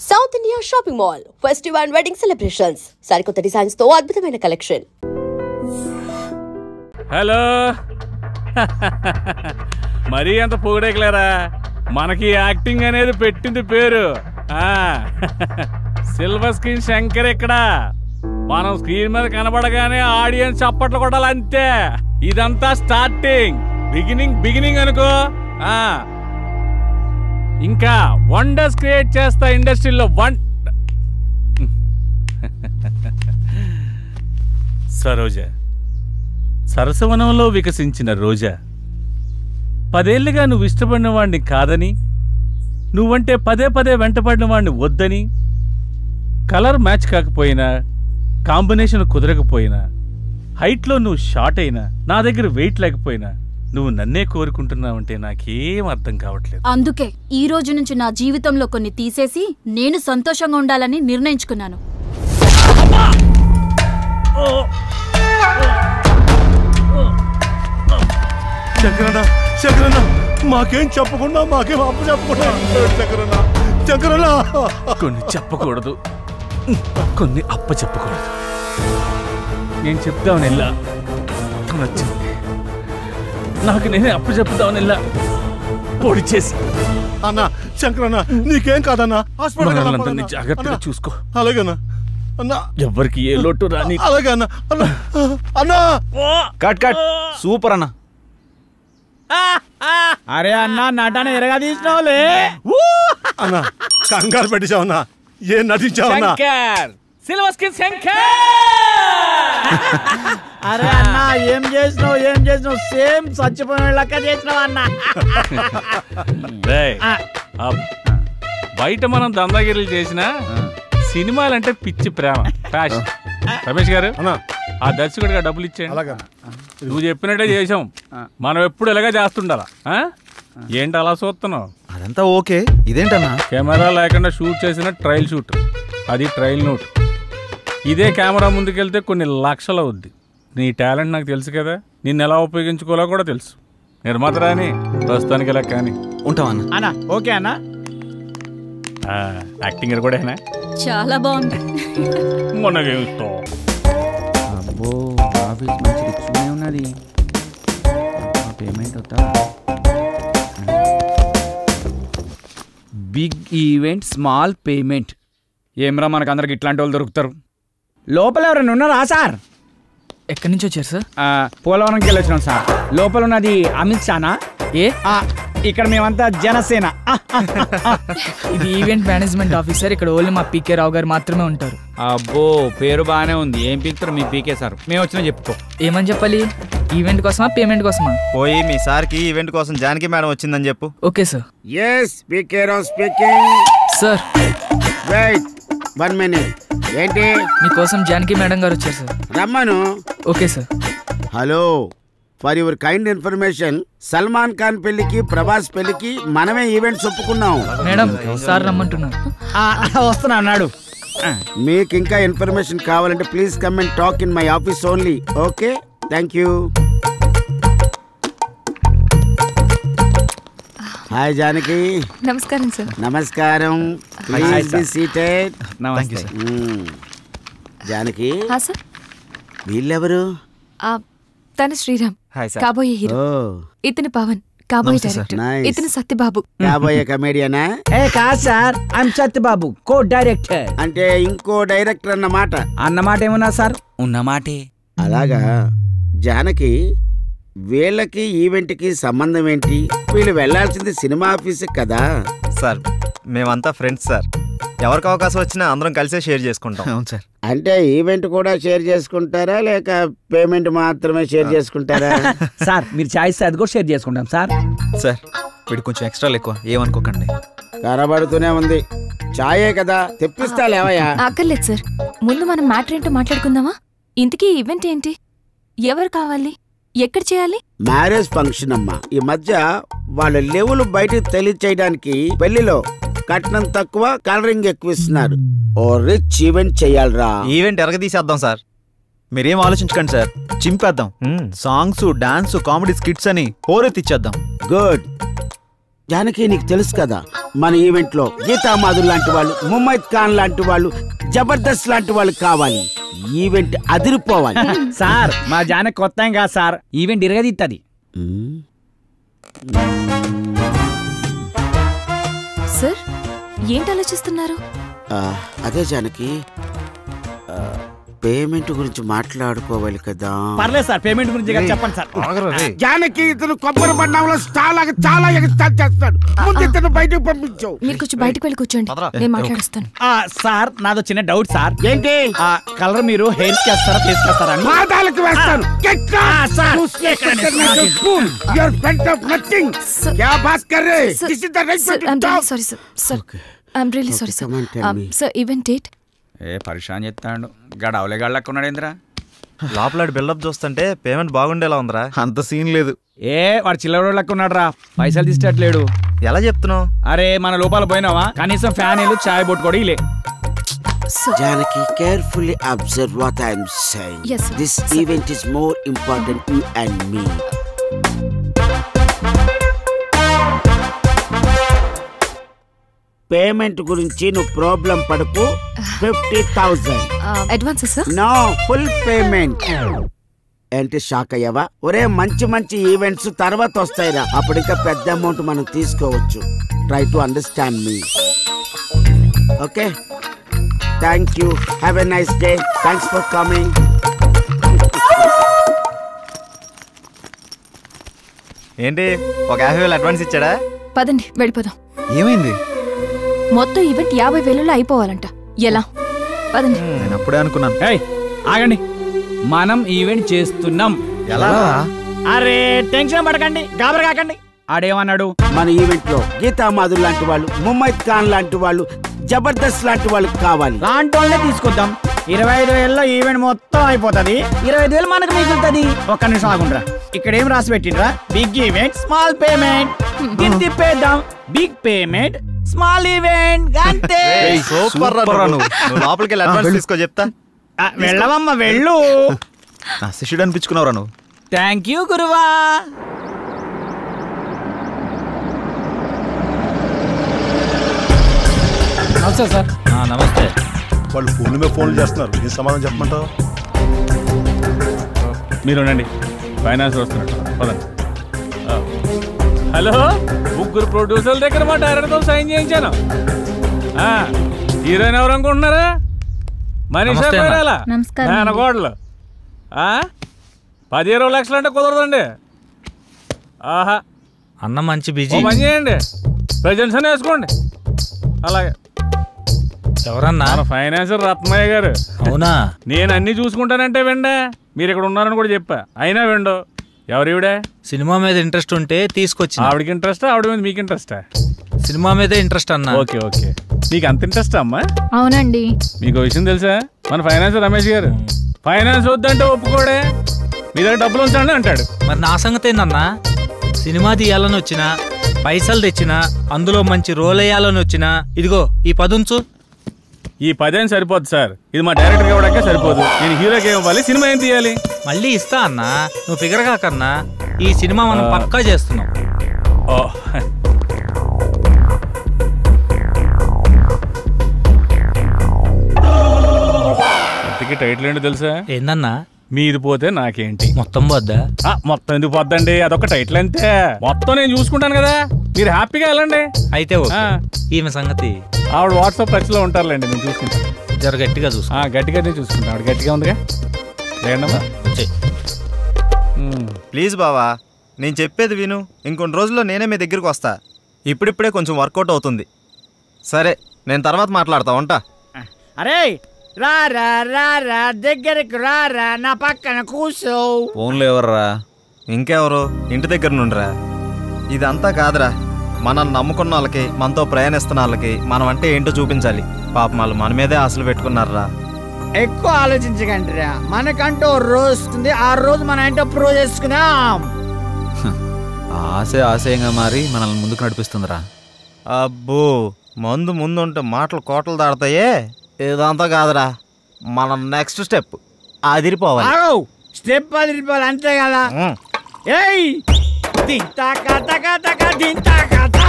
South India shopping mall festival and wedding celebrations సరికొత్త designs తో అద్భుతమైన కలెక్షన్. హలో మరీ అంత పొగడేకలేరా, మనకి యాక్టింగ్ అనేది పెట్టింది పేరు. సిల్వర్ స్క్రీన్ శంకర్ ఇక్కడ. మనం స్క్రీన్ మీద కనబడగానే ఆడియన్స్ చప్పట్లు కొట్టాలి అంతే. ఇదంతా స్టార్టింగ్, బిగినింగ్ అనుకో. ఇంకా వండర్స్ క్రియేట్ చేస్తా ఇండస్ట్రీలో. సరోజ, సరసవనంలో వికసించిన రోజా, 10 ఏళ్లుగా నువ్వు ఇష్టపడిన వాడిని కాదని, నువ్వంటే పదే వెంటపడిన వాడిని వద్దని, కలర్ మ్యాచ్ కాకపోయినా, కాంబినేషన్ కుదరకపోయినా, హైట్లో నువ్వు షార్ట్ అయినా, నా దగ్గర వెయిట్ లేకపోయినా, నువ్వు నన్నే కోరుకుంటున్నావంటే నాకేం అర్థం కావట్లేదు. అందుకే ఈ రోజు నుంచి నా జీవితంలో కొన్ని తీసేసి నేను సంతోషంగా ఉండాలని నిర్ణయించుకున్నాను. శంకరన్న మాకేం చెప్పకుండా, మాకేం అప్పు చెప్పకుండా. శంకరన్న కొన్ని చెప్పకూడదు, కొన్ని అప్ప చెప్పకూడదు. నేను చెప్తామని వెళ్ళా, నచ్చింది. నాకు నేనే అప్పు చెప్తామని వెళ్ళా, పొడి చేసి. అన్నా శంకరన్న నీకేం కాదన్నా, హాస్పిటల్ జాగ్రత్తగా చూసుకో. అలాగేనా అన్నా, ఎవరికి ఏ లోటు రాని. అలాగే అన్నా. అన్నా కట్ సూపర్ అన్నా. అరే అన్నా, నటన ఎరగా తీసినావులే అన్నా. కంగారు పెట్టించావన్నా, ఏం నటించావన్నా? Silver screen Shankar. అరే అన్నా, ఏం చేసినావు సేమ్ చచ్చిపోయిన లెక్క చేసినావు అన్నా. బయట మనం దందాగిరీలు చేసిన సినిమాలంటే పిచ్చి ప్రేమ, ఫ్యాషన్. రమేష్ గారు, ఆ దర్శకుడిగా డబ్బులు ఇచ్చేయండి. నువ్వు చెప్పినట్టే చేసాం, మనం ఎప్పుడు ఇలాగే చేస్తుండాలా. ఏంటి అలా చూస్తున్నావు? అదంతా ఓకే, ఇదేంటన్నా? కెమెరా లేకుండా షూట్ చేసిన ట్రయల్ షూట్, అది ట్రయల్ నోట్. ఇదే కెమెరా ముందుకెళ్తే కొన్ని లక్షలు అవుద్ది. నీ టాలెంట్ నాకు తెలుసు కదా, నిన్ను ఎలా ఉపయోగించుకోవాలో కూడా తెలుసు. నిర్మాత రాని ప్రస్తుతానికి ఇలా కానీ ఉంటావన్నా. అన్నా ఓకే అన్నా. యాక్టింగ్ కూడా చాలా బాగుంది. అబ్బో, ఆఫీస్ మంచి రిచ్గానే ఉన్నది. పేమెంట్ అవుతా. Big event, small payment. ఏమ్రా, మనకు అందరికి ఇట్లాంటి వాళ్ళు దొరుకుతారు. లోపల ఎవరైనా ఉన్నారా సార్? ఎక్కడి నుంచి వచ్చారు సార్? పోలవరంకి వెళ్ళొచ్చినాం సార్. లోపల ఉన్నది అమిత్ షానా? ఇక్కడ మేమంతా జనసేన. ఇది ఈవెంట్ మేనేజ్మెంట్ ఆఫీసర్. ఇక్కడ ఓన్లీ మా పీకే రావు గారు మాత్రమే ఉంటారు. అబ్బో, పేరు బాగానే ఉంది. ఏం పీకుతారు మీ పీకే సార్? మేము వచ్చినా చెప్పుకో. ఏమని చెప్పాలి? ఈవెంట్ కోసమా, పేమెంట్ కోసమా? పోయి మీ సార్కి ఈవెంట్ కోసం జానకి మేడం వచ్చిందని చెప్పు. Okay sir. yes P K Rao speaking. Sir wait 1 minute. ఏంటి? మీకోసం జానకి మేడం గారు వచ్చారు సార్. రమ్మను. Okay sir. Hello, for your kind information, Salman Khan పెళ్లికి, ప్రభాస్ పెళ్లికి మనమే ఈవెంట్స్ ఒప్పుకున్నాం. మేడం, సార్ రమ్మంటున్నారు. వస్తున్నా అన్నాడు. మీకు ఇంకా ఇన్ఫర్మేషన్ కావాలంటే please come and talk in my office only. Okay, thank you. Hi Janaki. నమస్కారం సార్. నమస్కారం. Please be seated. నమస్తే. జానకి, సార్. వీళ్ళెవరు? తన శ్రీరామ్, కాబోయే హీరో. ఇతను పవన్, కాబోయే డైరెక్టర్. ఇతను సత్యబాబు, కాబోయే కమేడియనా? కాదు sir, I'm Satyababu, co director. అంటే ఇంకో డైరెక్టర్ అన్నమాట ఏమన్నా సార్? ఉన్నమాటే. అలాగా. జానకి, వీళ్ళకి ఈవెంట్కి సంబంధం ఏంటి? వీళ్ళు వెళ్లాల్సింది సినిమా ఆఫీసు కదా సార్. మేమంతా ఫ్రెండ్స్ సార్, ఎవరికి అవకాశం వచ్చినా అందరం కలిసే షేర్ చేసుకుంటాం. అవును సార్. అంటే ఈవెంట్ కూడా షేర్ చేసుకుంటారా, లేక పేమెంట్ మాత్రమే షేర్ చేసుకుంటారా? సార్ మీరు చాయిస్ అది కూడా షేర్ చేసుకుంటాం సార్. సార్ వీడు కొంచెం ఎక్స్ట్రాలు ఎక్కువ, ఏమనుకోకండి. కనబడుతూనే ఉంది. చాయే కదా, తెప్పిస్తా లేవయ్యా. అక్కర్లేదు సార్. ముందు మనం మ్యాటర్ ఏంటో మాట్లాడుకుందామా? ఇంతకీ ఈవెంట్ ఏంటి? ఎవరు కావాలి? ఎక్కడ చేయాలి? మ్యారేజ్ ఫంక్షన్ అమ్మా. ఈ మధ్య వాళ్ళ లెవెల్ బయటకు తెలియచేయడానికి పెళ్లిలో కట్నం తక్కువ, కలరింగ్ ఎక్కువ ఇస్తున్నారు. ఓ రిచ్ ఈవెంట్ చెయ్యాలరా. ఈవెంట్ ఎరగదీసేద్దాం సార్, మీరేం ఆలోచించకండి సార్. చింపేద్దాం. సాంగ్స్, డాన్స్, కామెడీ స్కిట్స్ అని హోరెత్తిచ్చేద్దాం. గుడ్. జానకి నీకు తెలుసు కదా మన ఈవెంట్ లో గీతా మాధుర్ లాంటి వాళ్ళు, ముమైత్ ఖాన్ లాంటి వాళ్ళు, జబర్దస్త్ లాంటి వాళ్ళు కావాలి. ఈవెంట్ అదిరిపోవాలి. సార్ మా జానకి కొత్త ఏం కాదు సార్, ఈవెంట్ ఇరగదిత్తది. సార్ ఏంటి ఆలోచిస్తున్నారు? అదే జానకి, పేమెంట్ గురించి మాట్లాడుకోవాలి కదా. పర్లేదు సార్, పేమెంట్ గురించి చెప్పండి సార్. జానకి ఇతను కొబ్బరి బండంలో చాలా ఎగస్టాల్ చేస్తాడు. ముందు ఇతను బయటకు పంపించావు. మీరు కొంచెం బయటకు వెళ్ళి కూర్చోండి, నేను మాట్లాడుస్తాను. సార్ నాదో చిన్న డౌట్ సార్. ఏంటి? కలర్ మీరు హెయిర్ కి వేస్తారా, ఫేస్ కి వేస్తారా? పాదాలకు వేస్తాను. ఈవెంట్ డేట్ పరిశాన్ చెప్తాడు. గడవలే గళ్ళకున్నాడు ఏంద్రా. లోపల బిల్డప్ చూస్తుంటే పేమెంట్ బాగుండేలా ఉందిరా. అంత సీన్ లేదు. వాడు చిల్లర లెక్కున్నాడు రా, పైసలు తీసేట్లేడు. ఎలా చెప్తున్నావు? అరే మన లోపల పోయినావా, కనీసం ఫ్యాన్ వేలు చాయ్ బొట్టు కూడా ఇలే. Janaki, carefully observe what I am saying. Yes, sir. This event is more important you and me. Payment గురించి నువ్వు ప్రాబ్లం పడకు. 50,000 advance sir? No, full payment. ఏంటి షాక్ అయ్యావా? ఒరే మంచి ఈవెంట్స్ తర్వాత వస్తాయిరా, అప్పుడు ఇంకా పెద్ద అమౌంట్ మనం తీసుకోవచ్చు. Try to understand me. Okay, thank you. Have a nice day. Thanks for coming. ఏంటి, ఒక 50,000 అడ్వాన్స్ ఇచ్చాడా? పదండి వెళ్ళిపోదాం. ఏమైంది? మొత్తం ఈవెంట్ 50,000లో అయిపోవాలంట. ఎలా? పదండి. నేను అప్పుడే అనుకున్నాను. ఆగండి, మనం ఈవెంట్ చేస్తున్నాం. ఎలా? అరే టెన్షన్ పడకండి, గాబర కాకండి. ఆడేమన్నాడు? మన ఈవెంట్ లో గీతా మాధుర్ లాంటి వాళ్ళు, ముమైత్ ఖాన్ లాంటి వాళ్ళు, జబర్దస్త్ లాంటి వాళ్ళు కావాలి. లాంటి వాళ్ళనే తీసుకొద్దాం. 25,000లో ఈవెంట్ మొత్తం అయిపోతుంది. 25,000 మనకు మిగులుతుంది. ఒక్క నిమిషం ఆగుండ్రా. ఇక్కడ ఏం రాసి పెట్టిండ్రా? Big event small payment. దీన్ని తిప్పేద్దాం. బిగ్ పేమెంట్ స్మాల్ ఈవెంట్ అంతే. సూపర్ రా నువ్వు. లోపలికి వెళ్ళి అడ్వాన్స్ తీసుకో చెప్తా. వెళ్ళవమ్మ వెళ్ళు. నా శిష్యుడు అనిపించుకున్నావురా నువ్వు. థ్యాంక్ యూ గురువా. నమస్తే సార్. నమస్తే. వాళ్ళు ఫోన్ల మీద ఫోన్లు చేస్తున్నారు, ఏం సమాధానం చెప్పమంటావు? మీరు ఉండండి, ఫైనాన్స్ వస్తున్నట్టు. పదండి. హలో, ముగ్గురు ప్రొడ్యూసర్ల దగ్గర మా డైరెక్టర్తో సైన్ చేయించాను. హీరోయిన్ ఎవరు అనుకుంటున్నారా? మనీషా పేరాల మేనగోడలు. 10-20 లక్షలు అంటే కుదరదండి. ఆహా అన్న మంచి బిజీ. పని చేయండి, ప్రజెంట్స్ అని వేసుకోండి. అలాగే. ఎవరన్నా? ఫైనాన్సర్ రత్నయ్య గారు. అవునా? నేను అన్ని చూసుకుంటానంటే వెండా, మీరు ఇక్కడ ఉన్నారని కూడా చెప్పా, అయినా వెండో. ఎవరివిడే? సినిమా మీద ఇంట్రెస్ట్ ఉంటే తీసుకొచ్చి. ఆవిడకి ఇంట్రెస్టా, ఆవిడ మీద మీకు ఇంట్రెస్టా? సినిమా మీదే ఇంట్రెస్ట్ అన్న. ఓకే ఓకే, మీకు అంత ఇంట్రెస్ట్ అమ్మా? అవునండి. మీకు విషయం తెలుసా, మన ఫైనాన్సర్ రమేష్ గారు ఫైనాన్స్ వద్దంటే ఒప్పుకోడే, మీ దగ్గర డబ్బులు ఉంచండి అంటాడు. మరి నా సంగతి ఏందన్నా? సినిమా తీయాలని వచ్చినా, పైసలు తెచ్చినా, అందులో మంచి రోల్ వేయాలని వచ్చినా, ఇదిగో ఈ 10 ఉంచు. ఈ 10 సరిపోదు సార్, ఇది మా డైరెక్టర్ ఇవ్వడానికే సరిపోదు. నేను హీరోకి ఏం ఇవ్వాలి, సినిమా ఏం తీయాలి? మళ్ళీ ఇస్తా అన్నా, నువ్వు ఫిగర్ కాకన్నా. ఈ సినిమా మనం పక్కా చేస్తున్నాం. టైటిల్ ఏంటి తెలుసా? ఏందన్నా? మీది పోతే నాకేంటి. మొత్తం పోద్దా? మొత్తం ఎందుకు పోద్దండి, అదొక టైటిల్ అంతే. మొత్తం నేను చూసుకుంటాను కదా, మీరు హ్యాపీగా వెళ్ళండి. అయితే ఈమె సంగతి ఆవిడ వాట్సాప్ టచ్ లో ఉంటారులేండి, నేను చూసుకుంటాను. జర గట్టిగా చూసుకుంటా. గట్టిగానే చూసుకుంటా. ఆవిడ గట్టిగా ఉందిగా. లేదమ్మా ప్లీజ్ బావా, నేను చెప్పేది విను. ఇంకొన్ని రోజుల్లో నేనే మీ దగ్గరికి వస్తా. ఇప్పుడిప్పుడే కొంచెం వర్కౌట్ అవుతుంది. సరే, నేను తర్వాత మాట్లాడతా, ఉంటా. అరే రారా రారా, దగ్గరకు రారా, నా పక్కన కూర్చో. ఫోన్లో ఎవర్రా? ఇంకెవరు, ఇంటి దగ్గర నుండిరా. ఇదంతా కాదురా, మనం నమ్ముకున్న వాళ్ళకి, మనతో ప్రయాణిస్తున్న వాళ్ళకి మనం అంటే ఏంటో చూపించాలి. పాపం వాళ్ళు మన మీదే ఆశలు పెట్టుకున్నారా. ఎక్కువ ఆలోచించకండి రా, మనకంటూ రోజు వస్తుంది, ఆ రోజు మనం ఏంటో ప్రూవ్ చేసుకుందాం. ఆశయంగా మారి మనల్ని ముందుకు నడిపిస్తుందిరా. అబ్బో, మందు ముందుంటే మాటలు కోటలు దాడతాయే. ఇదంతా కాదురా, మనం నెక్స్ట్ స్టెప్ అదిరిపోవాలి. స్టెప్ అదిరిపోవాలి అంతే కదా. ఏయ్ దింతా కథ కథ దింతా కథ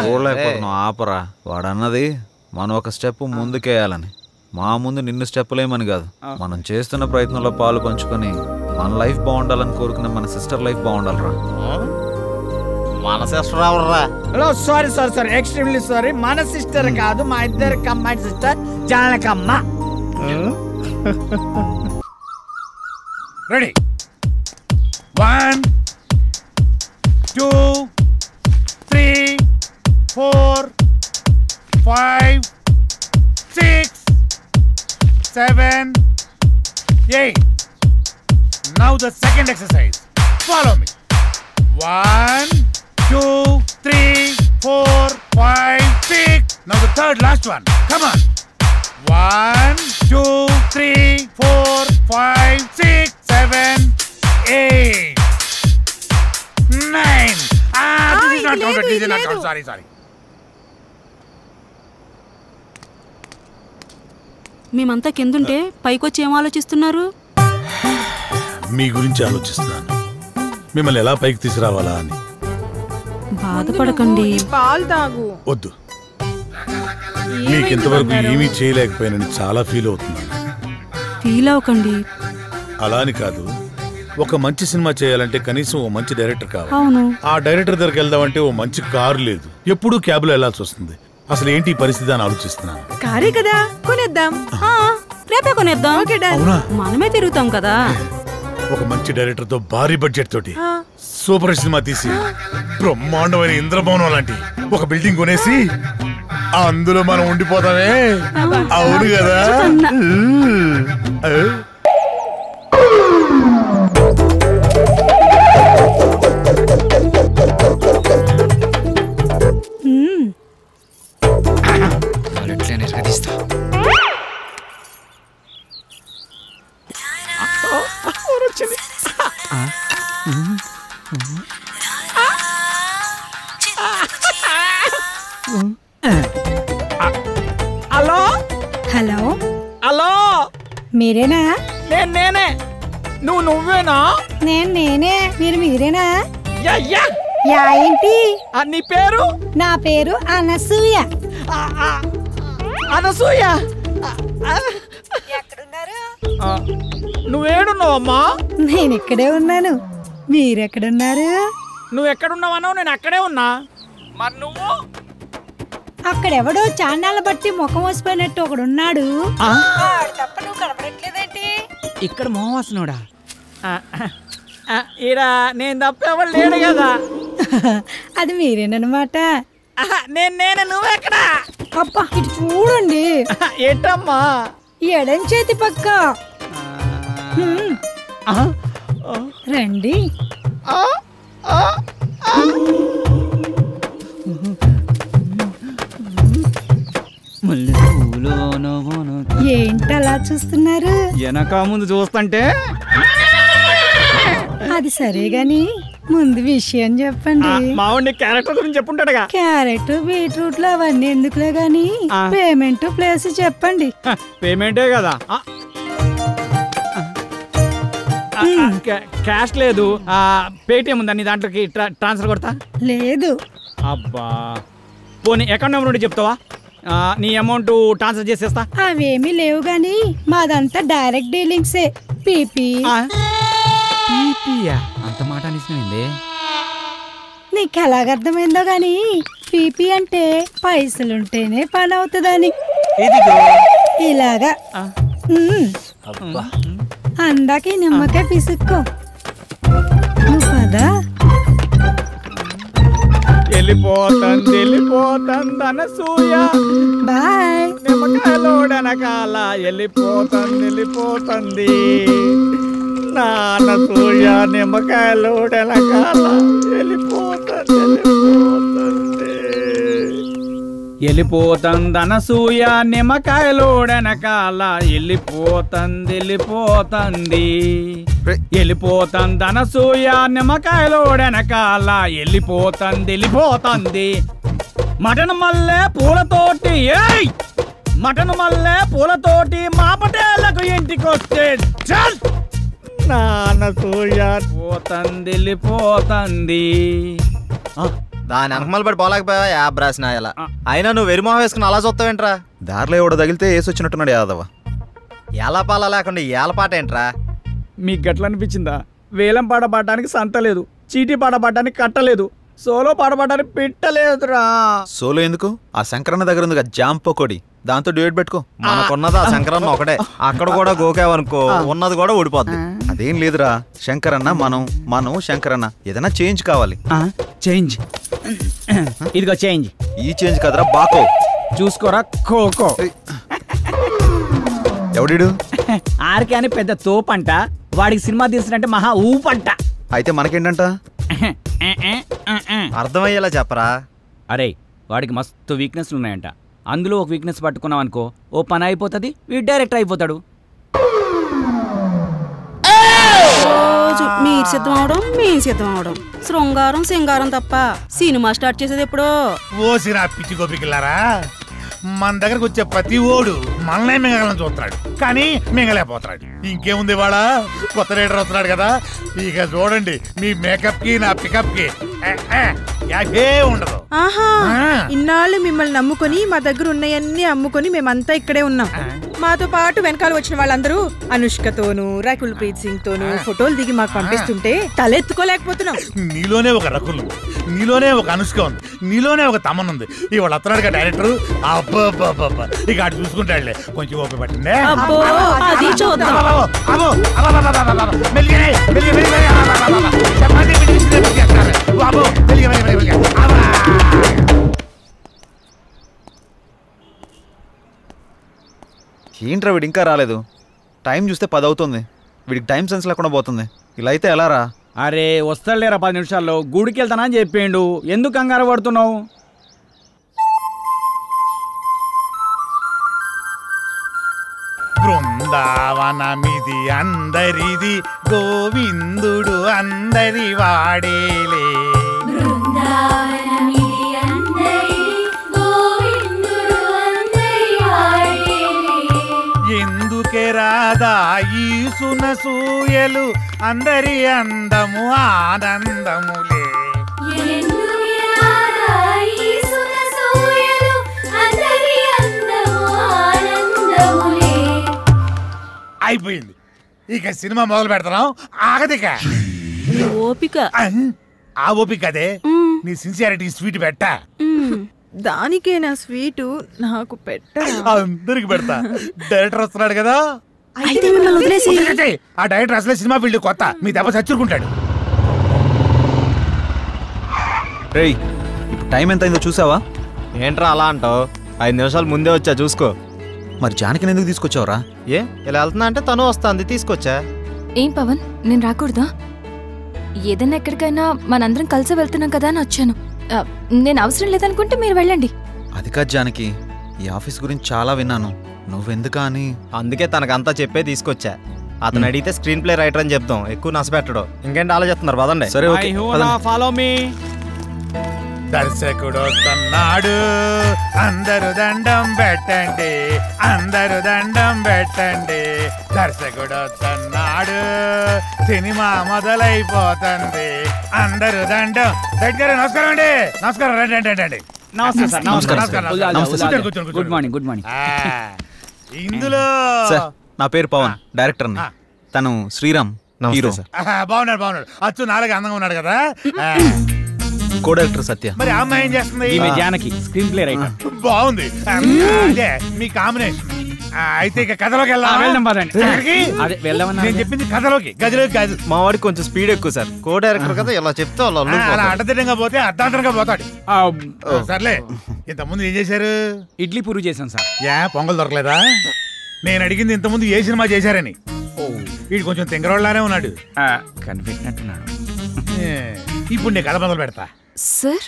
చూడలేకపోతున్నావు ఆపరా. వాడన్నది మనం ఒక స్టెప్ ముందుకేయాలని. మా ముందు నిన్ను స్టెప్పులేమని కాదు, మనం చేస్తున్న ప్రయత్నంలో పాలు పంచుకొని మన లైఫ్ బాగుండాలని కోరుకునే మన సిస్టర్ లైఫ్ బాగుండాలరా. మన సిస్టర్ ఎవర్రా? Sorry extremely sorry. మన సిస్టర్ కాదు, మా ఇద్దరు కమ్మాయి sister Janakamma. Ready 1 2 3 4 5 6 7 8. Now the second exercise. Follow me. 1 2 3 4 5 6. Now the third last one. Come on. 1 2 3 4 5 6 7 8 9. This is not counted. This is not counted. Sorry. మేమంతా కిందుంటే పైకొచ్చి ఏం ఆలోచిస్తున్నారు? మీ గురించి ఆలోచిస్తున్నాను. మిమ్మల్ని ఎలా పైకి తీసుకురావాలా అని. బాధపడకండి. పాలు తాగు. వద్దు, మీకు ఇంతవరకు ఏమీ చేయలేకపోయానని చాలా ఫీల్ అవుతున్నాను. ఫీల్ అవ్వకండి. అలా అని కాదు, ఒక మంచి సినిమా చేయాలంటే కనీసం ఓ మంచి డైరెక్టర్ కావాలి. అవును. ఆ డైరెక్టర్ దగ్గరికి వెళ్దామంటే ఓ మంచి కారు లేదు, ఎప్పుడూ క్యాబ్లో వెళ్లాల్సి వస్తుంది. అసలు ఏంటి పరిస్థితి అని ఆలోచిస్తున్నాను. కారే కదా, కొనేద్దాం. రేపే కొనేద్దాం. మనమే తిరుగుతాం కదా. ఒక మంచి డైరెక్టర్ తో భారీ బడ్జెట్ తోటి సూపర్ సినిమా తీసి బ్రహ్మాండమైన ఇంద్రభవనం లాంటి ఒక బిల్డింగ్ కొనేసి అందులో మనం ఉండిపోతామే. అవును కదా? హలో హలో హలో, మీరేనా? నేనే. నువ్వేనా? నేనే. మీరేనా? యా ఏంటి నీ పేరు? నా పేరు అనసూయ. అనసూయ, ఎక్కడున్నారు? నువ్వేడున్నావమ్మా? నేను ఇక్కడే ఉన్నాను. మీరెక్కడున్నారు? నువ్వు ఎక్కడున్నావనో నేను అక్కడే ఉన్నా. మరి నువ్వు? అక్కడెవడో చాన్నాళ్ళ బట్టి ముఖం వసిపోయినట్టు ఒకడున్నాడు. తప్ప నువ్వు కనపడట్లేదేంటి? ఇక్కడ మోహవాసనోడా? ఈడ నేను తప్ప ఎవరు లేడు కదా. అది మీరేనమాట. నేను నువ్వెక్కడా? అబ్బా ఇటు చూడండి. ఏంటమ్మా? ఎడం చేతి పక్క రండి. ఏంటలా చూస్తున్నారు? వెనక ముందు చూస్తుంటే. అది సరే గాని ముందు విషయం చెప్పండి. మావాడి క్యారెక్టర్ గురించి చెప్పుంటాడుగా. క్యారెట్ బీట్రూట్లు అవన్నీ ఎందుకులే గాని పేమెంట్ ప్లేస్ చెప్పండి. పేమెంటే కదా. క్యాష్ లేదు, పేటిఎం ఉందా నీ దాంట్లోకి ట్రాన్స్ఫర్ కొడతా? లేదు. అబ్బా, పోనీ అకౌంట్ నెంబర్ ఉంటే చెప్తావా? నీ అమౌంట్ ట్రాన్స్ఫర్ చేసేస్తా. అవేమీ లేవు గాని మాదంతా డైరెక్ట్ డీలింగ్సే. పీపీ. అంత మాట అనిసింది. నీకు ఎలాగర్థమైందో గాని పీపీ అంటే పైసలుంటేనే పని అవుతుందని. ఇలాగా అందాక నిమ్మకాయ పిసుక్కో. నువ్వు పదా. వెళ్ళిపోతుంది అనసూయ. బాయ్. నిమ్మకాయలోడనకాల వెళ్ళిపోతుంది నా అనసూయ. నిమ్మకాయలోడనకాల వెళ్ళిపోతుంది అనసూయ. నిమ్మకాయలోడనకాల వెళ్ళిపోతుంది అనసూయ. నిమ్మకాయలోడనకాల వెళ్ళిపోతుంది. మటన్ మల్లె పూలతోటి మా పటేళ్లకు ఇంటికొస్తే చల్ నానసూయ. వెళ్ళిపోతుంది. దాని వెనకమాల పడి పోలేకపోయావా యాబ్ రాసిన ఎలా అయినా నువ్వు వెరిమోహం వేసుకుని అలా చూస్తావేంట్రా? దారిలో ఎవడో తగిలితే వేసి వచ్చినట్టున్నాడు యాదవ. ఎలా పాల లేకుండా ఏల పాట ఏంట్రా? మీకు గట్ల అనిపించిందా? వేలం పాట పాడడానికి సంత లేదు, చీటీ పాట పాడడానికి కట్టలేదు, సోలో పాట పాడడానికి పెట్టలేదురా. సోలో ఎందుకు? ఆ శంకరన్న దగ్గర ఉంది జామ్ పకోడి, దాంతో డ్యూయట్ పెట్టుకో. మనకున్నది ఆ శంకరన్న ఒకటే, అక్కడ కూడా గోకావనుకో ఉన్నది కూడా ఊడిపోద్ది. అదేం లేదురా, శంకరన్న మనం శంకరన్న ఏదైనా చేంజ్ కావాలి. చేంజ్ ఇదిగో చేంజ్. ఈ చేంజ్ కదరా బాకో, చూసుకోరా కోకో. ఎవడిడు? ఆర్కే అని పెద్ద తోపంట, వాడికి సినిమా తీసినంటే మహా ఊపంట. అయితే మనకేంటంట? అర్థమయ్యేలా చెప్పరా? అరే వాడికి మస్తు వీక్నెస్లు ఉన్నాయంట, అందులో ఒక వీక్నెస్ పట్టుకున్నాం అనుకో ఓ పని అయిపోతుంది, వీడు డైరెక్టర్ అయిపోతాడు. రోజు మీరు సిద్ధం అవడం మేము సిద్ధం అవడం, శృంగారం సింగారం తప్ప సినిమా స్టార్ట్ చేసేది ఎప్పుడో. ఓసిరా పిచ్చి గోపికిల్లారా, మన దగ్గరకు వచ్చే ప్రతి ఓడు మనల్నే మింగలని చూస్తున్నాడు, కానీ మింగలేకపోతున్నాడు. ఇంకేముంది వాళ్ళ కొత్త రైడర్ వస్తున్నాడు కదా, ఇక చూడండి మీ మేకప్ కి నా పికప్ కి యాభే ఉండదు. ఆహా, ఇన్నాళ్ళు మిమ్మల్ని నమ్ముకొని మా దగ్గర ఉన్నాయన్నీ అమ్ముకొని మేమంతా ఇక్కడే ఉన్నాం. మాతో పాటు వెనకాల వచ్చిన వాళ్ళందరూ అనుష్కతోనూ రకుల్ ప్రీత్ సింగ్ తోనూ ఫోటోలు దిగి మాకు పంపిస్తుంటే తలెత్తుకోలేకపోతున్నాం. నీలోనే ఒక రకుల్ ఉంది, నీలోనే ఒక అనుష్క ఉంది, నీలోనే ఒక తమన్ ఉంది. ఇవాళ వస్తున్నాడు డైరెక్టర్, అబ్బా ఇక అటు చూసుకుంటాడులే, కొంచెం ఓపిక పట్టిందే. ఏంట్రా వీడు ఇంకా రాలేదు? టైం చూస్తే 10 అవుతుంది, వీడికి టైం సెన్స్ లేకుండా పోతుంది. ఇలా అయితే ఎలా రా? అరే వస్తాడులేరా 10 నిమిషాల్లో, గుడికి వెళ్తానా అని చెప్పిండు, ఎందుకు కంగారు పడుతున్నావు? బృందావనమిది అందరిది, గోవిందుడు అందరి వాడేలే. ఎందుకే రాదా ఈ సునసూయలు, అందరి అందము ఆనందములే. అయిపోయింది, ఇక సినిమా మొదలు పెడతాం. ఆగదిక ఓపిక, ఆ ఓపిక అదే నీ సిన్సియారిటీ స్వీట్ పెట్టా. దానికే నా స్వీటు నాకు పెట్ట. అందరికి పెడతా. డైరెక్టర్ వస్తున్నాడు కదా, ఆ డైరెక్టర్ అసలే సినిమా ఫీల్డ్ కొత్త, మీ దెబ్బ చచ్చుకుంటాడు. రేయ్ ఇప్పుడు టైం ఎంత అయిందో చూసావా? ఏంట్రా అలా అంటావు? 5 నిమిషాలు ముందే వచ్చా చూసుకో. మరి జానకిని ఎందుకు తీసుకొచ్చావురా? ఏ ఇలా వెళ్తున్నా అంటే తను వస్తుంది, తీసుకొచ్చా. ఏం పవన్, నేను రాకూడదా? ఏదైనా ఎక్కడికైనా మనందరం కలిసి వెళ్తున్నాం కదా అని వచ్చాను. నేను అవసరం లేదనుకుంటే మీరు వెళ్ళండి. అది కాదు జానకి, ఈ ఆఫీస్ గురించి చాలా విన్నాను, నువ్వెందుకా అని. అందుకే తనకంతా చెప్పే తీసుకొచ్చా. అతను అడిగితే స్క్రీన్ ప్లే రైటర్ అని చెప్తాం, ఎక్కువ నష్టపెట్టడు. ఇంకేంటి ఆలోచిస్తున్నారు? పదండి. సరే ఓకే, ఫాలో మీ. దర్శకుడు వస్తున్నాడు, అందరు దండం పెట్టండి, అందరు దండం పెట్టండి. దర్శకుడు వస్తున్నాడు, సినిమా మొదలైపోతుంది, అందరు దండం. దగ్గర నమస్కారం అండి. నమస్కారం, రండి రండి. నమస్తే సార్. నమస్కారం. Good morning. Good morning. ఇందులో నా పేరు పవన్, డైరెక్టర్. తను శ్రీరామ్, హీరో. బాగున్నాడు. అచ్చు నాలుగు అందంగా ఉన్నాడు కదా. కో డైరెక్టర్ సత్య. మరి అమ్మాయి ఏం చేస్తుంది? ఈమె జానకి, స్క్రీన్ ప్లే రైటర్. బాగుంది, అదే మీ కాంబినేషన్. అయితే ఇక కథలోకి వెళ్దాం. నేను చెప్పింది కథలోకి, గదిలోకి కాదు. మా వాడికి కొంచెం స్పీడ్ ఎక్కువ సార్, కో డైరెక్టర్ కదా, ఇలా చెప్తే అలా అడ్డదిడ్డంగా పోతే అర్ధాంతరంగా పోతాడు. సర్లే, ఇంతకుముందు ఏం చేశారు? ఇడ్లీ పూరి చేశాను సార్. పొంగల్ దొరకలేదా? నేను అడిగింది ఇంతకుముందు ఏ సినిమా చేశారని. వీడు కొంచెం తింగరోళ్ళనే ఉన్నాడు, కనిపెట్టినట్టున్నాడు. ఇప్పుడు నేను కథ మొదలు పెడతా. సార్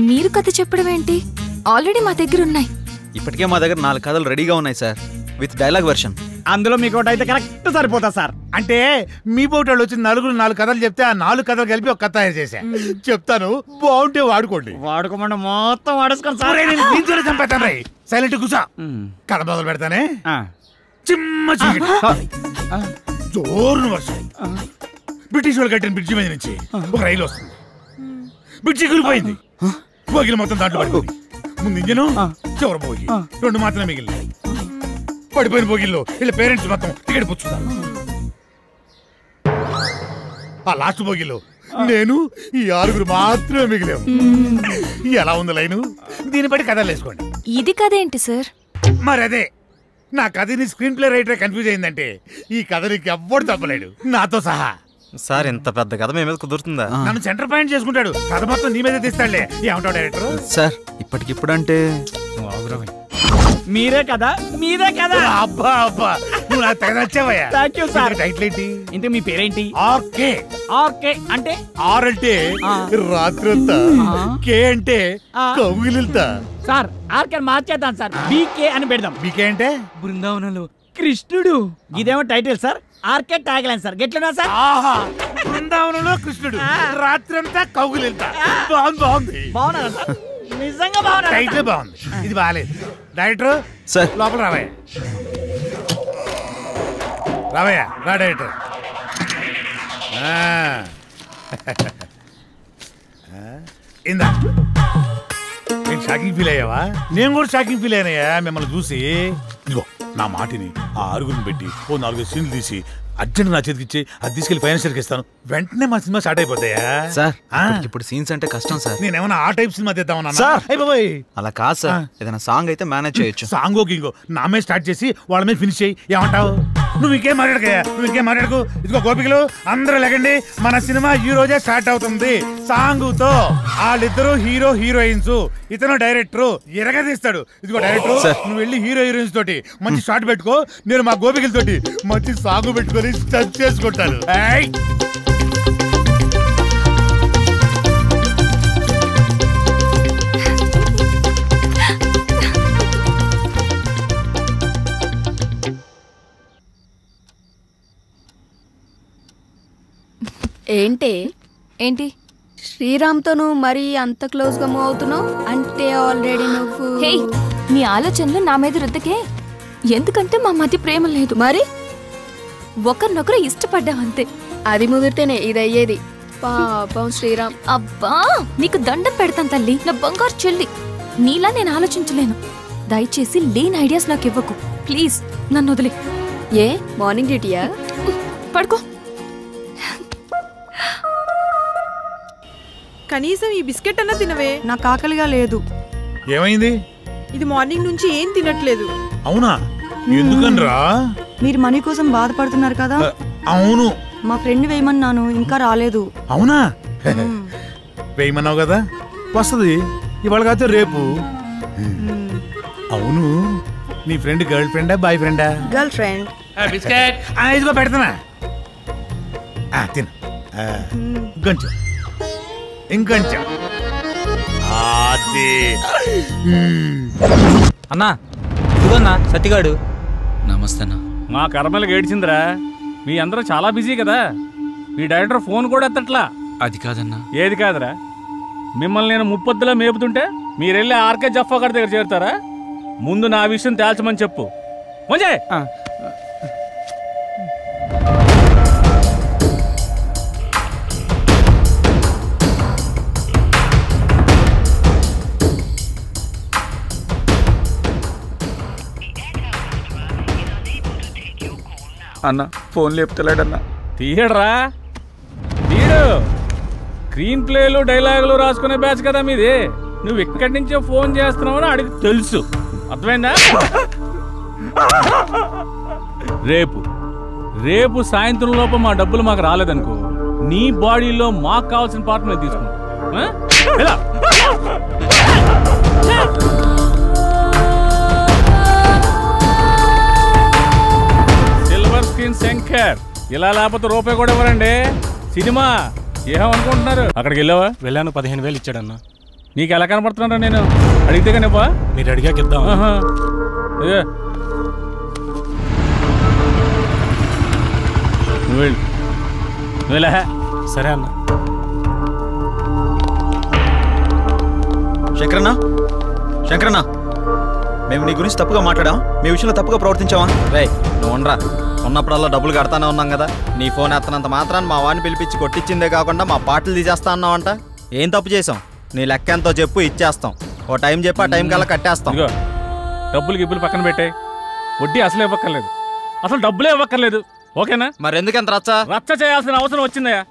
మీరు కథ చెప్పడం ఏంటి? ఆల్రెడీ మా దగ్గర ఉన్నాయి. ఇప్పటికే మా దగ్గర 4 కథలు రెడీగా ఉన్నాయి సార్, విత్ డైలాగ్ వెర్షన్. అందులో మీకు ఒకటి అయితే కరెక్ట్ సరిపోతా సార్. అంటే మీ పోటీ వచ్చి 4 కథలు చెప్తే ఆ 4 కథలు కలిపి ఒక కథ తయారు చేశా. చెప్తాను, బాగుంటే వాడుకోండి. వాడుకోమంటే మొత్తం వాడేసుకొని సార్. చంపేస్తాను రై, సైలెంట్ కూసా. కథ మొదలు పెడతానే. చిమ్మ చీకటి, జోరున వర్షం. బ్రిటిష్ వాళ్ళు కట్టిన బ్రిడ్జి మీద నుంచి ఒక రైలు వస్తుంది. బ్రిడ్జి కూలిపోయింది. బోగిలు మొత్తం దాంట్లో పడిపోయి ముందు ఇంజను చివరి బోగి 2 మాత్రమే మిగిలినాయి. పడిపోయిన బోగిల్లో వీళ్ళ పేరెంట్స్ మొత్తం టికెట్ పుచ్చుతారు. ఆ లాస్ట్ బోగిలో నేను ఈ 6 మాత్రమే మిగిలాం. ఎలా ఉంది లైను? దీన్ని బట్టి కథలు వేసుకోండి. ఇది కథేంటి సార్? మరి అదే నా కథని స్క్రీన్ ప్లే రైటర్ కన్ఫ్యూజ్ అయిందంటే ఈ కథ నీకు ఎవ్వడు తప్పలేడు, నాతో సహా. సార్ ఇంత పెద్ద కథ మీ మీద కుదురుతుందా? నన్ను సెంటర్ పాయింట్ చేసుకుంటాడు, కథ మొత్తం నీ మీద తీస్తాడులే. ఏమంటావు డైరెక్టర్? సార్ ఇప్పటికిప్పుడంటే మీరే కదా మీరే కదా. అబ్బా అబ్బా నువ్వు నాకు తెగ నచ్చావయ్యా. Thank you sir. టైటిల్ ఏంటి? ఇంత మీ పేరేంటి? ఆర్కే. ఆర్కే అంటే? ఆర్ అంటే రాత్రంతా, కే అంటే కౌగిలిల్తా. సార్ ఆర్కే మార్చేద్దాం సార్, బీకే అని పెడదాం. బీకే అంటే బృందావనంలో కృష్ణుడు. ఇదేమో title sir, RK tagline sir. గెట్లున్నా సార్? ఆహా, బృందావనంలో కృష్ణుడు రాత్రంతా కౌగిలిల్తా. బాగుంది. బాగున్నారా సార్? నిజంగా బాగున్నా. టైటిల్ బాగుంది, ఇది బాగాలేదు. డైరెక్టర్ సార్ లోపల రావయ్యా. రావయ్యా, రా డైరెక్టర్. ఇందా నేను షాకింగ్ ఫీల్ అయ్యావా? నేను కూడా షాకింగ్ ఫీల్ అయినాయా మిమ్మల్ని చూసి. ఇదిగో నా మాటిని ఆ 6 పెట్టి 4 సీన్లు తీసి అర్జెంట్ నా చేతికి ఇచ్చి అది తీసుకెళ్లి ఫైనాన్షియర్కి ఇస్తాను. వెంటనే మా సినిమా స్టార్ట్ అయిపోతాయా సార్? ఇప్పుడు సీన్స్ అంటే కష్టం సార్. నేనేమన్నా ఆ టైప్ సినిమా తీద్దామన్నా సార్? అలా కాదు సార్, ఏదైనా సాంగ్ అయితే మేనేజ్ చేయొచ్చు. సాంగో గింగో నా మీద స్టార్ట్ చేసి వాళ్ళ మీద ఫినిష్ చేయి. ఏమంటావు? నువ్వు ఇంకేం మాట్లాడకయ్యా, నువ్వు ఇంకేం మాట్లాడకు. ఇదిగో గోపికలు అందరూ లేకండి, మన సినిమా ఈ రోజే స్టార్ట్ అవుతుంది సాంగుతో. వాళ్ళిద్దరు హీరో హీరోయిన్స్, ఇతను డైరెక్టర్ ఎరగదీస్తాడు. ఇదిగో డైరెక్టర్, నువ్వు వెళ్ళి హీరో హీరోయిన్స్ తోటి మంచి షాట్ పెట్టుకో, నేను మా గోపికలతోటి మంచి సాంగ్ పెట్టుకొని టచ్ చేసుకుంటాను. ఏంటి శ్రీరామ్తో నువ్వు మరీ అంత క్లోజ్ గా మూవ్ అవుతున్నావు అంటే ఆల్రెడీ నువ్వు. హే, నీ ఆలోచనలు నా మీద రుద్దకే. ఎందుకంటే మా మధ్య ప్రేమ లేదు. మరి ఒకరినొకరు ఇష్టపడ్డాం అంతే. అది ముదిరితేనే ఇది అయ్యేది. పాపం శ్రీరామ్. అబ్బా, నీకు దండం పెడతాను తల్లి, నా బంగారు చెల్లి. నీలా నేను ఆలోచించలేను. దయచేసి లేని ఐడియాస్ నాకు ఇవ్వకు ప్లీజ్. నన్ను వదిలే. ఏ మార్నింగ్ డ్యూటీయా? పడుకో. కనీసం ఈ బిస్కెట్ అన్నా తినవే. నాకు ఆకలిగా లేదు. ఏమైంది? ఇది మార్నింగ్ నుంచి ఏం తినట్లేదు. అవునా? ఎందుకనరా? మీరు మనీ కోసం బాధపడుతున్నారు కదా. అవును, మా ఫ్రెండ్ వేయమన్నాను, ఇంకా రాలేదు. అవునా? వేయమన్నావు కదా, వస్తుంది ఇవాళ కాదు రేపు. అవును, నీ ఫ్రెండ్ గర్ల్ ఫ్రెండా బాయ్ ఫ్రెండా? Girl friend. బిస్కెట్ ఇదిగో పెడతానా, తిను. ఇంకొంచెం ఇంకొంచెం. అన్నా ఇదిగోన్నా సత్తిగాడు. నమస్తే అన్న. మా కర్మలకు ఏడ్చిందిరా. మీ అందరూ చాలా బిజీ కదా, మీ డైరెక్టర్ ఫోన్ కూడా ఎత్తట్లా. అది కాదన్నా. ఏది కాదురా? మిమ్మల్ని నేను ముప్పొద్దులా మేపుతుంటే మీరెళ్ళి ఆర్కే జఫా గారి దగ్గర చేరుతారా? ముందు నా విషయం తేల్చమని చెప్పు. మంచి అన్న ఫోన్ లేపుతలేడన్నా. తీయడరా, తీయడు. స్క్రీన్ ప్లేలు డైలాగులు రాసుకునే బ్యాచ్ కదా మీది. నువ్వు ఎక్కడి నుంచో ఫోన్ చేస్తున్నావని అడిగి తెలుసు. అర్థమైందా? రేపు సాయంత్రం లోపు మా డబ్బులు మాకు రాలేదనుకో, నీ బాడీలో మాకు కావాల్సిన పార్ట్ మేము తీసుకుంటాం. సిల్వర్ స్క్రీన్ శంకర్, ఇలా లేకపోతే రూపాయి కూడా ఇవ్వరండి. సినిమా ఏమనుకుంటున్నారు? అక్కడికి వెళ్ళావా? వెళ్ళాను, 15,000 ఇచ్చాడన్నా. నీకు ఎలా కనపడుతున్నారా? నేను అడిగితే కనివ్వా? మీరు అడిగాక ఇద్దాం. నువ్వు సరే అన్న. శంకరన్న, శంకరన్న, మేము నీ గురించి తప్పుగా మాట్లాడాం, మీ విషయంలో తప్పుగా ప్రవర్తించావా? రే నువ్వు ఉండరా, ఉన్నప్పుడల్లా డబ్బులు కడతానే ఉన్నాం కదా. నీ ఫోన్ ఎత్తనంత మాత్రాన్ని మా వాడిని పిలిపించి కొట్టించిందే కాకుండా మా పాటలు తీసేస్తా అన్నావంట. ఏం తప్పు చేసాం? నీ లెక్క ఎంతో చెప్పు, ఇచ్చేస్తాం. ఓ టైం చెప్పి ఆ టైం కల్లా కట్టేస్తాం. డబ్బులు గిబ్బులు పక్కన పెట్టాయి, వడ్డీ అసలు ఇవ్వక్కర్లేదు, అసలు డబ్బులే ఇవ్వక్కర్లేదు. ఓకేనా? మరి ఎందుకంత రచ్చ చేయాల్సిన అవసరం వచ్చిందయ్యా.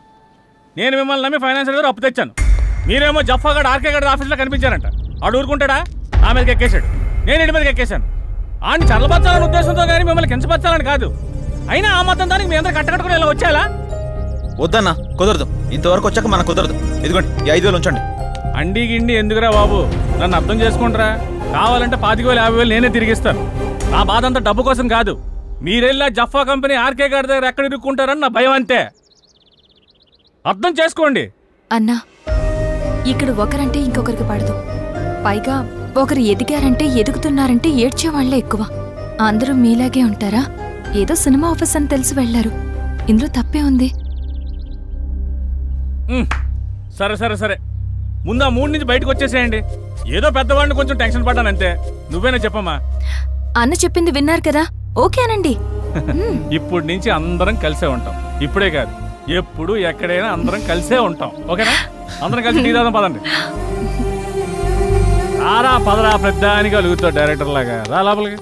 నేను మిమ్మల్ని నమ్మి ఫైనాన్షియల్ గారు అప్పు తెచ్చాను, మీరేమో జఫాగడ్ ఆర్కే గడ్ ఆఫీస్లో కనిపించారంట. ఆడు ఊరుకుంటాడా? ఆ మీదకి ఎక్కేశాడు, నేను ఇంటి మీదకి ఎక్కేశాను. ఆడిని చల్లబచ్చాలని ఉద్దేశంతో కానీ మిమ్మల్ని కించపరచాలని కాదు. అయినా ఆ మొత్తం దానికి మీ అందరూ కట్టకట్టుకుని ఇలా వచ్చేలా? వద్దన్నా, కుదరదు. ఇంతవరకు వచ్చాక మనకు కుదరదు. ఇదిగోండి, ఈ 5,000 ఉంచండి. అండి గిండి ఎందుకురా బాబు, నన్ను అర్థం చేసుకుంటారా? కావాలంటే 25,000 50,000 నేనే తిరిగిస్తాను. నా బాధ అంతా డబ్బు కోసం కాదు. మీరెళ్ళా జఫా కంపెనీ ఆర్కే గారి దగ్గర ఎక్కడ ఇరుక్కుంటారని నా భయం అంతే. అర్థం చేసుకోండి. అన్నా, ఇక్కడ ఒకరంటే ఇంకొకరికి పడదు. పైగా ఒకరు ఎదిగారంటే ఎదుగుతున్నారంటే ఏడ్చేవాళ్లే ఎక్కువ. అందరూ మీలాగే ఉంటారా? ఏదో సినిమా ఆఫీస్ అని తెలిసి వెళ్లారు, ఇందులో తప్పే ఉంది. సరే సరే సరే, ముందు ఆ 3 నుంచి బయటకు వచ్చేసేయండి. ఏదో పెద్దవాడిని కొంచెం టెన్షన్ పడ్డానంతే. నువ్వేనా చెప్పమ్మా? అన్న చెప్పింది విన్నారు కదా, ఓకేనండి. ఇప్పటి నుంచి అందరం కలిసే ఉంటాం. ఇప్పుడే కాదు, ఎప్పుడు ఎక్కడైనా అందరం కలిసే ఉంటాం. ఓకేనా? అందరం కలిసి టీ తాగుదాం పదండి. రారా పదరా, పెద్దానికి అలుగుతావు డైరెక్టర్ లాగా. రా లోపలికి.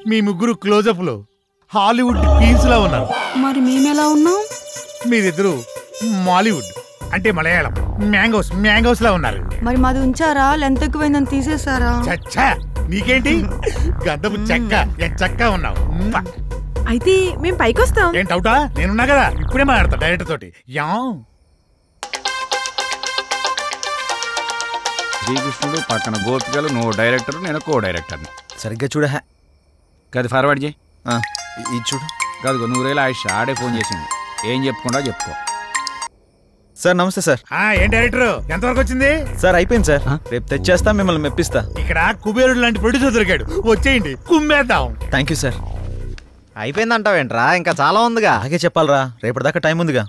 మీ ముగ్గురు క్లోజప్ లో హాలీవుడ్ క్వీన్స్ లా ఉన్నారు. మరి మేమెలా ఉన్నాం? మీరిద్దరు మాలీవుడ్ అంటే మలయాళం మ్యాంగోస్ లా ఉన్నారు. మరి మాది ఉంచారా? లెంత్ ఎక్కువైందని తీసేసారా? చచ్చా, నీకేంటి గద్దపు చెక్క ఉన్నావు. అయితే మేము పైకి వస్తాం. ఏంటి అవుటా? నేనున్నా కదా, ఇప్పుడే మాట్లాడతా డైరెక్టర్ తోటి. శ్రీకృష్ణుడు పక్కన గోపికలు, నువ్వు డైరెక్టర్, నేను కో డైరెక్టర్ని. సరిగ్గా చూడ. గది ఫార్వర్డ్ చేయి. ఇది చూడు. కాదు, 100,000 ఆయుష్ ఆడే ఫోన్ చేసింది. ఏం చెప్పుకుంటా చెప్పుకో. సార్ నమస్తే సార్. ఏం డైరెక్టర్, ఎంతవరకు వచ్చింది? సార్ అయిపోయింది సార్, రేపు తెచ్చేస్తా, మిమ్మల్ని మెప్పిస్తా. ఇక్కడ కుబేరుడు లాంటి ప్రొడ్యూసర్ దొరికాడు, వచ్చేయండి కుమ్మేద్దాం. Thank you sir. అయిపోయిందంటావేంట్రా? ఇంకా చాలా ఉందిగా. అలాగే చెప్పాలరా, రేపటిదాకా టైం ఉందిగా.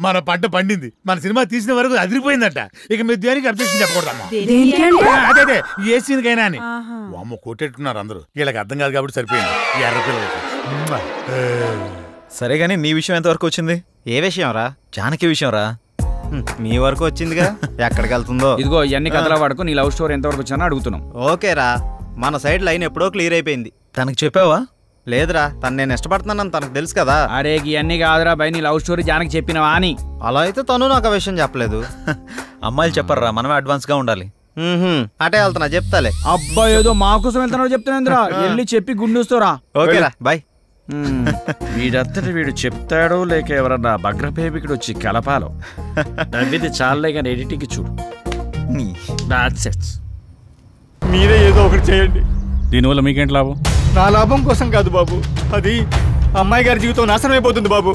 మన పంట పండింది, మన సినిమా తీసిన వరకు అదిరిపోయిందట. ఇక మీరు దేనికి అబ్జెక్షన్ చెప్పకూడదమ్మా. అదే ఏ సీన్కైనా అని. అమ్మ కొట్టేట్టున్నారు అందరూ, వీళ్ళకి అర్థం కాదు కాబట్టి సరిపోయింది. ఎర్రపిల్లలకి సరే గానీ నీ విషయం ఎంతవరకు వచ్చింది? ఏ విషయం రా? జానకి విషయం రా. మీ వరకు వచ్చిందిగా, ఎక్కడికి వెళ్తుందో. ఇదిగో ఇవన్నీ కథలా వాడుకో. నీ లవ్ స్టోరీ ఎంతవరకు వచ్చినా అడుగుతున్నాం. ఓకేరా, మన సైడ్ లైన్ ఎప్పుడో క్లియర్ అయిపోయింది. తనకు చెప్పావా? లేదురా, తను నేను ఇష్టపడుతున్నానని తనకు తెలుసు కదా. అరే ఇవన్నీ కాదురా బై, నీ లవ్ స్టోరీ జానకి చెప్పినవా అని. అలా అయితే తను నాకు ఆ విషయం చెప్పలేదు. అమ్మాయిలు చెప్పరా, మనమే అడ్వాన్స్ గా ఉండాలి. అటే వెళ్తున్నా, చెప్తాలే. అబ్బా ఏదో మా కోసం వెళ్తున్నాడు చెప్తున్నా, వెళ్ళి చెప్పి గుండూస్తోరా. ఓకేరా బాయ్. వీడంతటి వీడు చెప్తాడో లేక ఎవరన్నా భగ్రపేమికుడు వచ్చి కలపాలో. నవ్విది చాలే కానీ ఎడిటింగ్ చూడు. మీరే ఏదో ఒకటి చేయండి. దీనివల్ల మీకేంటి లాభం? నా లాభం కోసం కాదు బాబు, అది అమ్మాయి గారి జీవితం నాశనం అయిపోతుంది బాబు.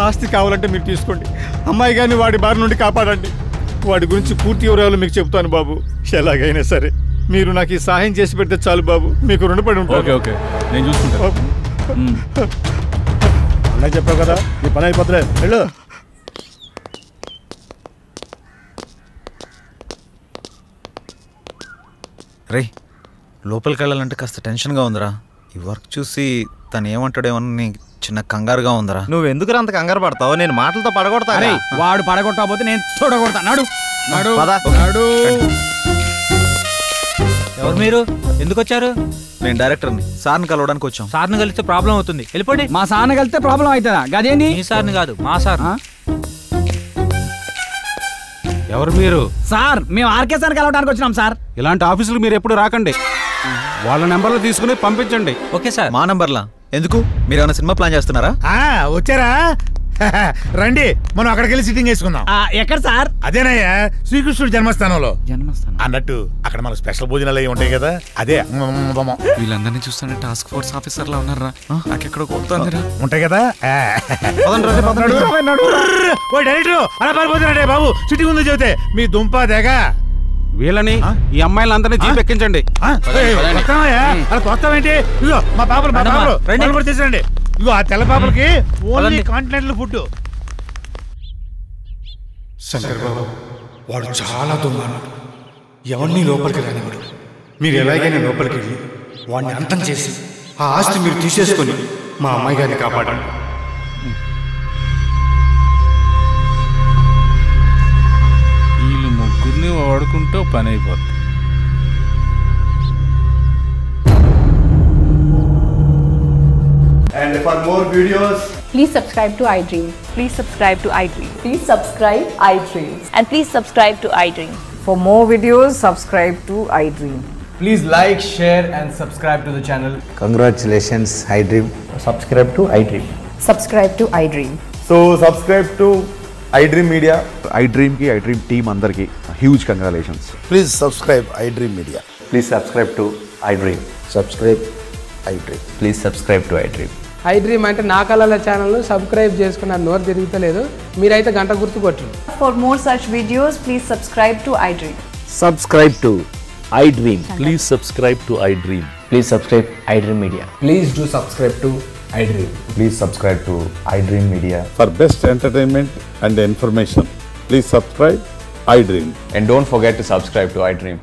ఆస్తి కావాలంటే మీరు తీసుకోండి, అమ్మాయి గారిని వాడి బారి నుండి కాపాడండి. వాడి గురించి పూర్తి వివరాలు మీకు చెప్తాను బాబు. ఎలాగైనా సరే మీరు నాకు ఈ సహాయం చేసి పెడితే చాలు బాబు, మీకు రుణపడి ఉంటాను. ఓకే ఓకే, నేను చూసుకుంటాను. అలా చెప్పావు కదా, నీ పని అయిపోతులే, వెళ్ళు. రే, లోపలికి వెళ్ళాలంటే కాస్త టెన్షన్గా ఉందిరా. ఈ వర్క్ చూసి తను ఏమంటాడేమని చిన్న కంగారుగా ఉందిరా. నువ్వు ఎందుకు అంత కంగారు పడతావు? నేను మాటలతో పడగొడతా. వాడు పడగొట్టకపోతే నేను చూడగొడతా. నాడు నాడు నాడు. ఎవరు మీరు? ఎందుకు వచ్చారు? నేను డైరెక్టర్ని, సార్ని కలవడానికి వచ్చాం. సార్ని కలిస్తే ప్రాబ్లం అవుతుంది, వెళ్ళిపోండి. మా సార్ని కలిస్తే ప్రాబ్లం అవుతుందా? గదేంటి? మీ సార్ని కాదు, మా సార్. ఎవరు మీరు? సార్ మేము ఆర్కే సార్ కలవడానికి వచ్చినాం సార్. ఇలాంటి ఆఫీసులు మీరు ఎప్పుడు రాకండి, వాళ్ళ నెంబర్లు తీసుకుని పంపించండి. Okay sir. మా నెంబర్లా ఎందుకు? మీరు ఏమైనా సినిమా ప్లాన్ చేస్తున్నారా? వచ్చారా? రండి, మనం అక్కడికి వెళ్ళి సిట్టింగ్ వేసుకుందాం. ఎక్కడ సార్? అదేనయ్యా, శ్రీకృష్ణుడు జన్మస్థానంలో. అన్నట్టు అక్కడ మనకు స్పెషల్ భోజనాలు అవి ఉంటాయి కదా, అదే. వీళ్ళందరినీ చూస్తుంటే టాస్క్ ఫోర్స్ ఆఫీసర్ లా ఉన్నారా? నాకెక్కడ కొడుతుందిరా. ఉంటాయి కదా. డైరెక్టర్ అలా పారిపోతున్నాడే బాబు, సిట్టింగ్ ఉంది చెబితే మీ దుంప దేగ. వీళ్ళని ఈ అమ్మాయిలందరినీ జీప్ ఎక్కించండి. అలా తోస్తామేంటి? ఇదిగో మా పాపలు కూడా తీసుకురండి. ఇగో ఆ తెల్ల పాపలకి ఓన్లీ కాంటినెంటల్ ఫుడ్. శంకర్ బాబు, వాడు చాలా దుర్మార్గుడు, ఎవరిని లోపలికి రానివాడు. మీరు ఎలాగైనా లోపలికి వెళ్ళి వాడిని అంతం చేసి ఆ ఆస్తి మీరు తీసేసుకొని మా అమ్మాయి గారిని కాపాడండి. ఈ చేసుకుని వాడుకుంటూ పని అయిపోతుంది. And for more videos, please subscribe to iDream. Please subscribe to iDream. Please subscribe iDream. And please subscribe to iDream. For more videos, subscribe to iDream. please like, share and subscribe to the channel. Congratulations, iDream. Subscribe to iDream. Subscribe to iDream. So subscribe to iDream Media. iDream ki iDream team andarki huge congratulations. Please subscribe iDream Media. Please subscribe to iDream. Subscribe iDream. Please subscribe to iDream. iDream అంటే నా కళల channel subscribe చేసుకున్నారు, నోరు తిరుగుతలేదు, మీరైతే గంట గుర్తు కొట్టండి. For more such videos, please subscribe to iDream. Subscribe to iDream. Please subscribe to iDream. Please subscribe iDream Media. Please do subscribe to iDream. Please subscribe to iDream Media. For best entertainment and information, please subscribe iDream. And don't forget to subscribe to iDream.